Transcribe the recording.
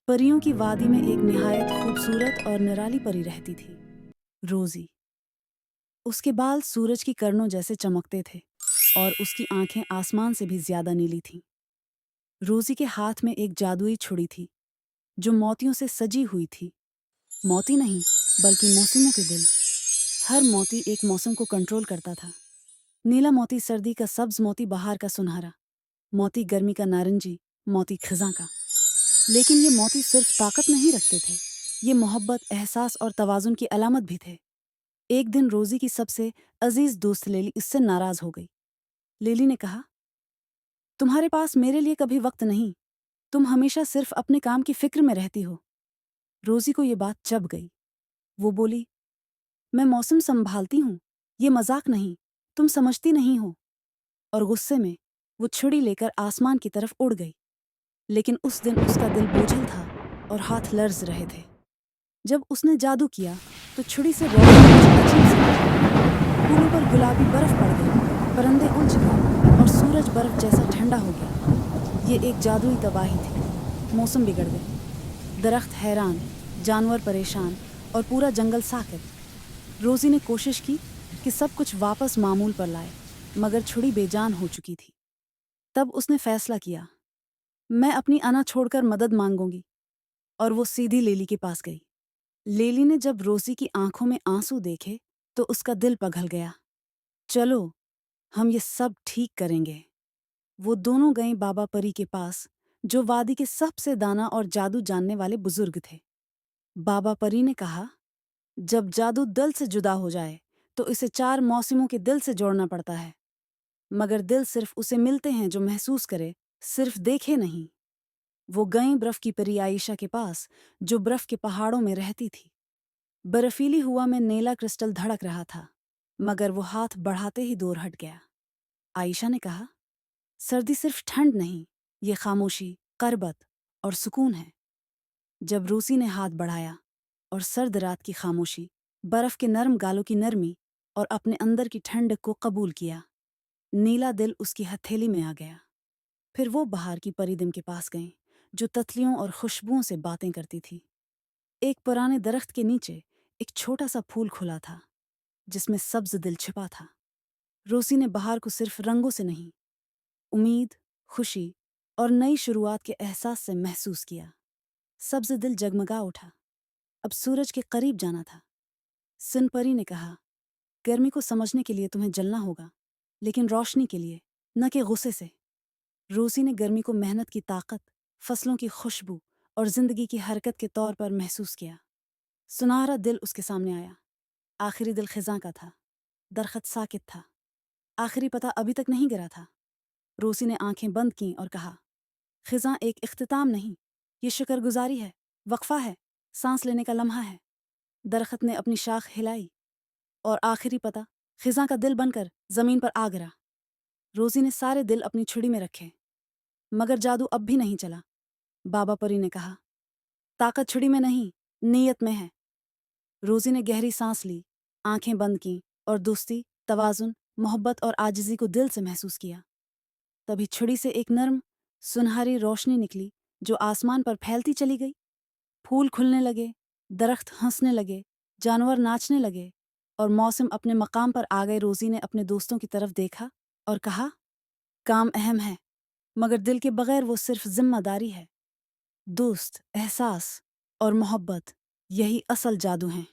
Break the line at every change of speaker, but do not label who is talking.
परियों की वादी में एक निहायत खूबसूरत और निराली परी रहती थी, रोजी। उसके बाल सूरज की किरणों जैसे चमकते थे और उसकी आंखें आसमान से भी ज्यादा नीली थीं। रोजी के हाथ में एक जादुई छुड़ी थी जो मोतियों से सजी हुई थी। मोती नहीं, बल्कि मौसमों के दिल। हर मोती एक मौसम को कंट्रोल करता था। नीला मोती सर्दी का, सब्ज मोती बहार का सुनहरा, मोती गर्मी का नारंगी, मोती खिजां का। लेकिन ये मोती सिर्फ ताकत नहीं रखते थे, ये मोहब्बत, एहसास और तवाजुन की अलामत भी थे। एक दिन रोजी की सबसे अजीज दोस्त लेली इससे नाराज हो गई। लेली ने कहा, तुम्हारे पास मेरे लिए कभी वक्त नहीं, तुम हमेशा सिर्फ अपने काम की फिक्र में रहती हो। रोजी को ये बात चभ गई। वो बोली, मैं मौसम संभालती हूँ, ये मजाक नहीं, तुम समझती नहीं हो। और गुस्से में वो छुरी लेकर आसमान की तरफ उड़ गई। लेकिन उस दिन उसका दिल बोझल था और हाथ लर्ज रहे थे। जब उसने जादू किया तो छुरी से रोशनी कुछ अजीब सी निकली। फूलों पर गुलाबी बर्फ पड़ गई, परिंदे उलझ गए और सूरज बर्फ जैसा ठंडा हो गया। ये एक जादुई तबाही थी। मौसम बिगड़ गए, दरख्त हैरान, जानवर परेशान और पूरा जंगल साकित। रोजी ने कोशिश की कि सब कुछ वापस मामूल पर लाए, मगर छुरी बेजान हो चुकी थी। तब उसने फैसला किया, मैं अपनी अना छोड़कर मदद मांगूंगी। और वो सीधी लेली के पास गई। लेली ने जब रोजी की आंखों में आंसू देखे तो उसका दिल पिघल गया। चलो, हम ये सब ठीक करेंगे। वो दोनों गए बाबा परी के पास, जो वादी के सबसे दाना और जादू जानने वाले बुजुर्ग थे। बाबा परी ने कहा, जब जादू दिल से जुदा हो जाए तो इसे 4 मौसमों के दिल से जोड़ना पड़ता है। मगर दिल सिर्फ उसे मिलते हैं जो महसूस करे, सिर्फ देखे नहीं। वो गई बर्फ की परी आयशा के पास, जो बर्फ के पहाड़ों में रहती थी। बर्फीली हुआ में नीला क्रिस्टल धड़क रहा था, मगर वो हाथ बढ़ाते ही दूर हट गया। आयशा ने कहा, सर्दी सिर्फ ठंड नहीं, ये खामोशी, करबत और सुकून है। जब रूसी ने हाथ बढ़ाया और सर्द रात की खामोशी, बर्फ के नरम गालों की नरमी और अपने अंदर की ठंड को कबूल किया, नीला दिल उसकी हथेली में आ गया। फिर वो बहार की परिदिम के पास गए, जो तितलियों और खुशबुओं से बातें करती थी। एक पुराने दरख्त के नीचे एक छोटा सा फूल खुला था, जिसमें सब्ज दिल छिपा था। रोसी ने बहार को सिर्फ रंगों से नहीं, उम्मीद, खुशी और नई शुरुआत के एहसास से महसूस किया। सब्ज दिल जगमगा उठा, अब सूरज के करीब जाना था। सिनपरी ने कहा, गर्मी को समझने के लिए तुम्हें जलना होगा, लेकिन रोशनी के लिए, न कि गुस्से से। रोसी ने गर्मी को मेहनत की ताकत, फसलों की खुशबू और जिंदगी की हरकत के तौर पर महसूस किया। सुनहरा दिल उसके सामने आया। आखिरी दिल खिजां का था। दरख्त साकित था। आखिरी पता अभी तक नहीं गिरा था। रोसी ने आंखें बंद कीं और कहा, खिजां एक इख्तिताम नहीं, ये शुक्रगुजारी है, वक्फा है, सांस लेने का लम्हा है। दरख्त ने अपनी शाख हिलाई और आखिरी पता खिजां का दिल बनकर जमीन पर आ गिरा। रोसी ने सारे दिल अपनी छुड़ी में रखे, मगर जादू अब भी नहीं चला। बाबा परी ने कहा, ताकत छुड़ी में नहीं, नीयत में है। रोजी ने गहरी सांस ली, आंखें बंद कीं और दोस्ती, तवाजुन, मोहब्बत और आजिज़ी को दिल से महसूस किया। तभी छुड़ी से एक नर्म, सुनहरी रोशनी निकली, जो आसमान पर फैलती चली गई। फूल खुलने लगे, दरख्त हंसने लगे, जानवर नाचने लगे और मौसम अपने मकाम पर आ गए। रोजी ने अपने दोस्तों की तरफ देखा और कहा, काम अहम है, मगर दिल के बगैर वो सिर्फ जिम्मेदारी है। दोस्त, एहसास और मोहब्बत, यही असल जादू हैं।